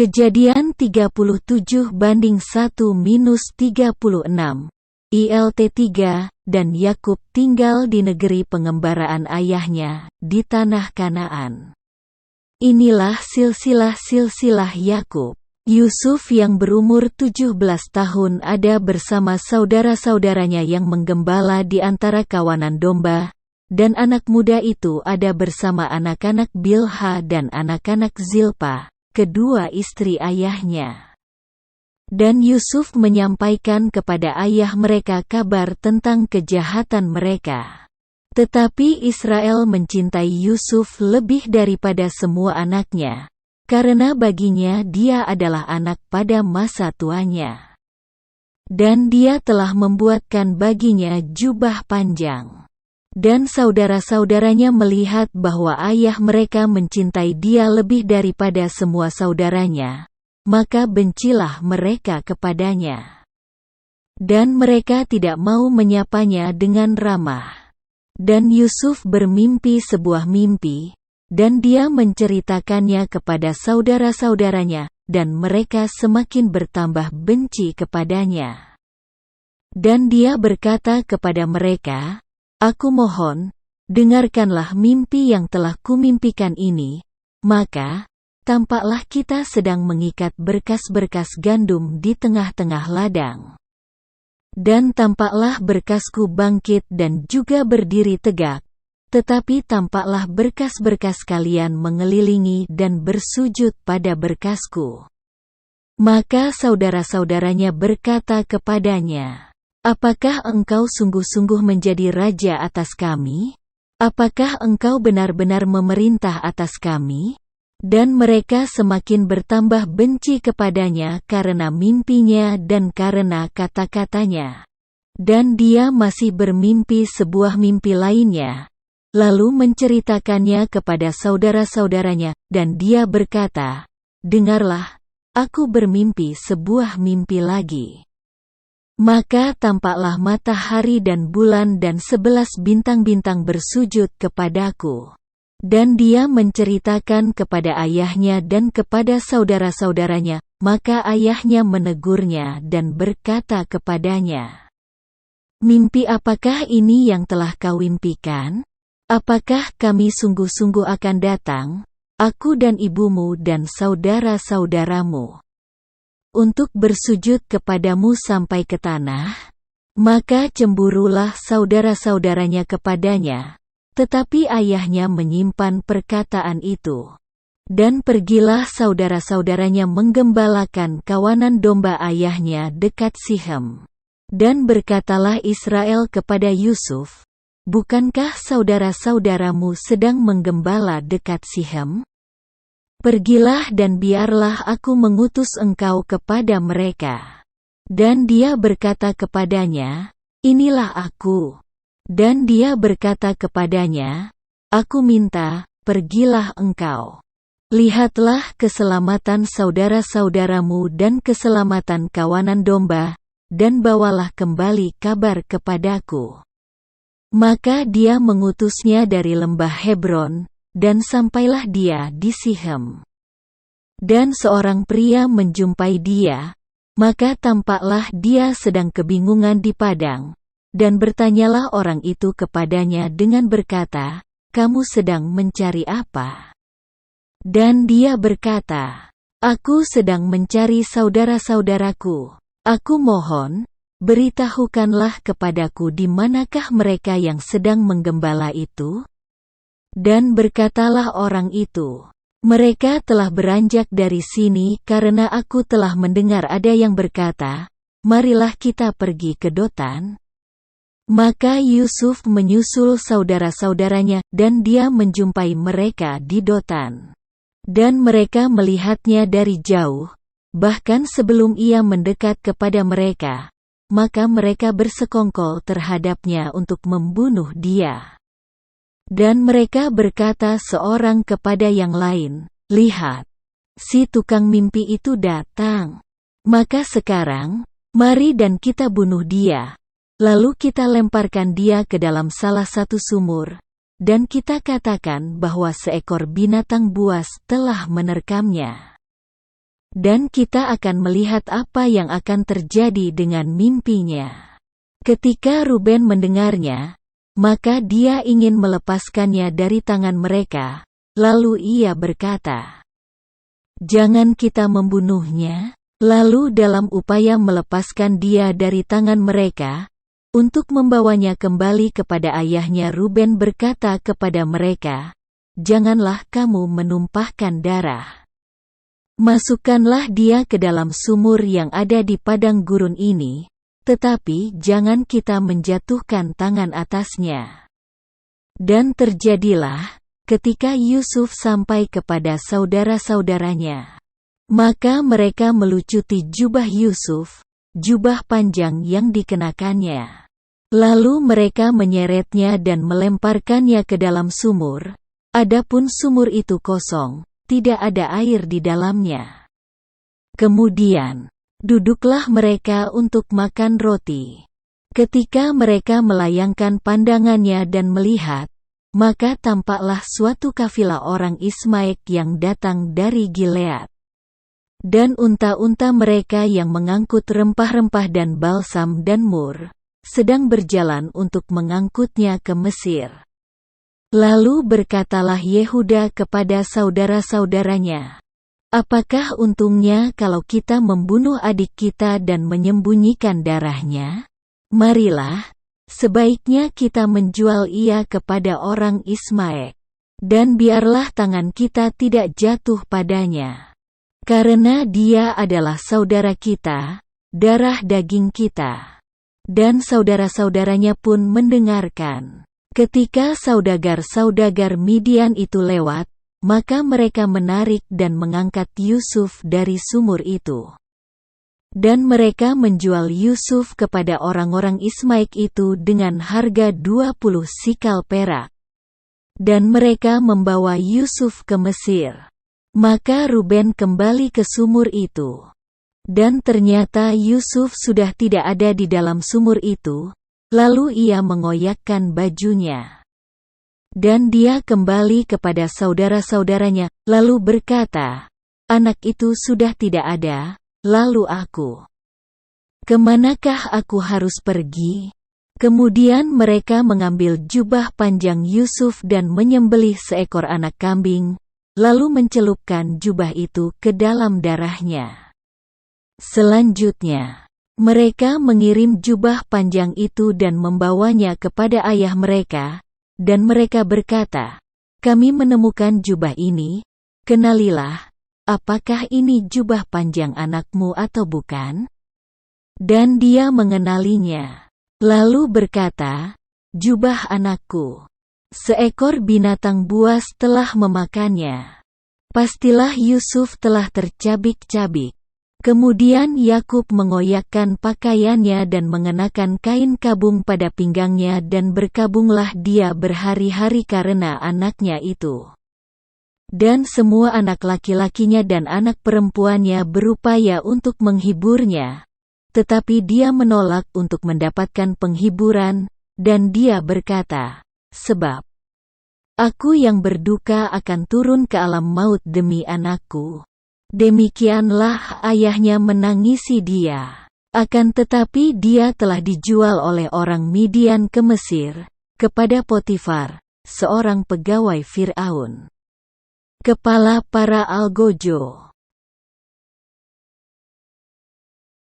Kejadian 37:1-36, ILT 3, dan Yakub tinggal di negeri pengembaraan ayahnya, di tanah Kanaan. Inilah silsilah Yakub. Yusuf yang berumur 17 tahun ada bersama saudara-saudaranya yang menggembala di antara kawanan domba, dan anak muda itu ada bersama anak-anak Bilha dan anak-anak Zilpa, kedua istri ayahnya. Dan Yusuf menyampaikan kepada ayah mereka kabar tentang kejahatan mereka. Tetapi Israel mencintai Yusuf lebih daripada semua anaknya, karena baginya dia adalah anak pada masa tuanya. Dan dia telah membuatkan baginya jubah panjang. Dan saudara-saudaranya melihat bahwa ayah mereka mencintai dia lebih daripada semua saudaranya, maka bencilah mereka kepadanya. Dan mereka tidak mau menyapanya dengan ramah. Dan Yusuf bermimpi sebuah mimpi, dan dia menceritakannya kepada saudara-saudaranya, dan mereka semakin bertambah benci kepadanya. Dan dia berkata kepada mereka, "Aku mohon, dengarkanlah mimpi yang telah kumimpikan ini." Maka, tampaklah kita sedang mengikat berkas-berkas gandum di tengah-tengah ladang. Dan tampaklah berkasku bangkit dan juga berdiri tegak, tetapi tampaklah berkas-berkas kalian mengelilingi dan bersujud pada berkasku. Maka saudara-saudaranya berkata kepadanya, "Apakah engkau sungguh-sungguh menjadi raja atas kami? Apakah engkau benar-benar memerintah atas kami?" Dan mereka semakin bertambah benci kepadanya karena mimpinya dan karena kata-katanya. Dan dia masih bermimpi sebuah mimpi lainnya, lalu menceritakannya kepada saudara-saudaranya, dan dia berkata, "Dengarlah, aku bermimpi sebuah mimpi lagi. Maka tampaklah matahari dan bulan dan 11 bintang-bintang bersujud kepadaku." Dan dia menceritakan kepada ayahnya dan kepada saudara-saudaranya, maka ayahnya menegurnya dan berkata kepadanya, "Mimpi apakah ini yang telah kau impikan? Apakah kami sungguh-sungguh akan datang, aku dan ibumu dan saudara-saudaramu, untuk bersujud kepadamu sampai ke tanah?" Maka cemburulah saudara-saudaranya kepadanya, tetapi ayahnya menyimpan perkataan itu. Dan pergilah saudara-saudaranya menggembalakan kawanan domba ayahnya dekat Sihem. Dan berkatalah Israel kepada Yusuf, "Bukankah saudara-saudaramu sedang menggembala dekat Sihem? Pergilah dan biarlah aku mengutus engkau kepada mereka." Dan dia berkata kepadanya, "Inilah aku." Dan dia berkata kepadanya, "Aku minta, pergilah engkau. Lihatlah keselamatan saudara-saudaramu dan keselamatan kawanan domba, dan bawalah kembali kabar kepadaku." Maka dia mengutusnya dari lembah Hebron, dan sampailah dia di Sihem. Dan seorang pria menjumpai dia, maka tampaklah dia sedang kebingungan di padang. Dan bertanyalah orang itu kepadanya dengan berkata, "Kamu sedang mencari apa?" Dan dia berkata, "Aku sedang mencari saudara-saudaraku. Aku mohon, beritahukanlah kepadaku di manakah mereka yang sedang menggembala itu?" Dan berkatalah orang itu, "Mereka telah beranjak dari sini karena aku telah mendengar ada yang berkata, 'Marilah kita pergi ke Dotan.'" Maka Yusuf menyusul saudara-saudaranya, dan dia menjumpai mereka di Dotan. Dan mereka melihatnya dari jauh, bahkan sebelum ia mendekat kepada mereka, maka mereka bersekongkol terhadapnya untuk membunuh dia. Dan mereka berkata seorang kepada yang lain, "Lihat, si tukang mimpi itu datang. Maka sekarang, mari dan kita bunuh dia. Lalu kita lemparkan dia ke dalam salah satu sumur, dan kita katakan bahwa seekor binatang buas telah menerkamnya." Dan kita akan melihat apa yang akan terjadi dengan mimpinya." Ketika Ruben mendengarnya, maka dia ingin melepaskannya dari tangan mereka, lalu ia berkata, "Jangan kita membunuhnya." Lalu dalam upaya melepaskan dia dari tangan mereka, untuk membawanya kembali kepada ayahnya, Ruben berkata kepada mereka, "Janganlah kamu menumpahkan darah. Masukkanlah dia ke dalam sumur yang ada di padang gurun ini, tetapi jangan kita menjatuhkan tangan atasnya." Dan terjadilah, ketika Yusuf sampai kepada saudara-saudaranya, maka mereka melucuti jubah Yusuf, jubah panjang yang dikenakannya. Lalu mereka menyeretnya dan melemparkannya ke dalam sumur. Adapun sumur itu kosong, tidak ada air di dalamnya. Kemudian, duduklah mereka untuk makan roti. Ketika mereka melayangkan pandangannya dan melihat, maka tampaklah suatu kafilah orang Ismaek yang datang dari Gilead. Dan unta-unta mereka yang mengangkut rempah-rempah dan balsam dan mur, sedang berjalan untuk mengangkutnya ke Mesir. Lalu berkatalah Yehuda kepada saudara-saudaranya, "Apakah untungnya kalau kita membunuh adik kita dan menyembunyikan darahnya? Marilah, sebaiknya kita menjual ia kepada orang Ismaek, dan biarlah tangan kita tidak jatuh padanya. Karena dia adalah saudara kita, darah daging kita." Dan saudara-saudaranya pun mendengarkan. Ketika saudagar-saudagar Midian itu lewat, maka mereka menarik dan mengangkat Yusuf dari sumur itu. Dan mereka menjual Yusuf kepada orang-orang Ismaek itu dengan harga 20 sikal perak. Dan mereka membawa Yusuf ke Mesir. Maka Ruben kembali ke sumur itu. Dan ternyata Yusuf sudah tidak ada di dalam sumur itu, lalu ia mengoyakkan bajunya. Dan dia kembali kepada saudara-saudaranya, lalu berkata, "Anak itu sudah tidak ada, lalu aku. Kemanakah aku harus pergi?" Kemudian mereka mengambil jubah panjang Yusuf dan menyembelih seekor anak kambing, lalu mencelupkan jubah itu ke dalam darahnya. Selanjutnya, mereka mengirim jubah panjang itu dan membawanya kepada ayah mereka, dan mereka berkata, "Kami menemukan jubah ini, kenalilah, apakah ini jubah panjang anakmu atau bukan?" Dan dia mengenalinya, lalu berkata, "Jubah anakku. Seekor binatang buas telah memakannya." Pastilah Yusuf telah tercabik-cabik. Kemudian Yakub mengoyakkan pakaiannya dan mengenakan kain kabung pada pinggangnya dan berkabunglah dia berhari-hari karena anaknya itu. Dan semua anak laki-lakinya dan anak perempuannya berupaya untuk menghiburnya, tetapi dia menolak untuk mendapatkan penghiburan, dan dia berkata, "Sebab aku yang berduka akan turun ke alam maut demi anakku." Demikianlah ayahnya menangisi dia. Akan tetapi dia telah dijual oleh orang Midian ke Mesir, kepada Potifar, seorang pegawai Fir'aun, kepala para algojo.